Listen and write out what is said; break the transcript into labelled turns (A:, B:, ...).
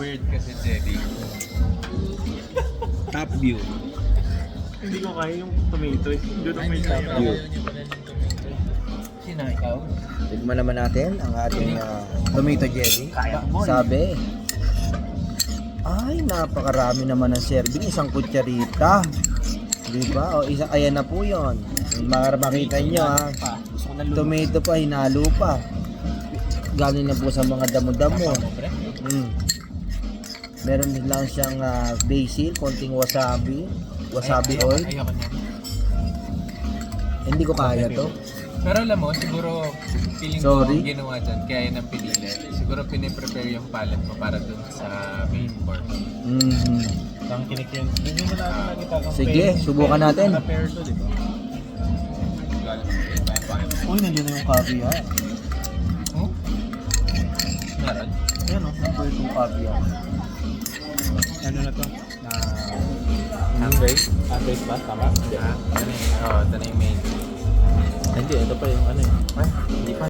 A: weird kasi, Jerry.
B: Top view.
C: Hindi ko kaya yung tomato eh. Doon ang may top
B: View.
C: view.
A: Sino ikaw?
D: Tikman naman natin ang ating tomato jelly.
C: Kaya mo eh.
D: Sabi, ay napakarami naman ng serving, isang kutsarita. Di ba? O isa, ayan na po yun. Makita nyo ha.
C: Gusto ko na luto.
D: Tomato pa, hinalo pa. Galing na po sa mga damo-damo. Meron din lang siyang basil, konting wasabi. Wasabi oil.
A: Ayoko niya.
D: Hindi ko kaya to.
A: Pero alam mo, siguro feeling
D: Sorry.
A: ko ang ginawa dyan, kaya yun ang pinili. Siguro piniprepare yung palette mo para dun sa main course.
C: Ang kinikin. Hindi mo na nakita kang
D: Sige, subukan natin.
C: Pair to, di ba? Uy, nandiyan na yung caviar.
A: Oh? Meron?
C: Ayan o, number 2 caviar. Ano na to? Half-baked? Half-baked ba? Tama? Hindi.
A: Ito na yung main.
C: Hindi, ito pa yung ano eh.
A: Hindi pa.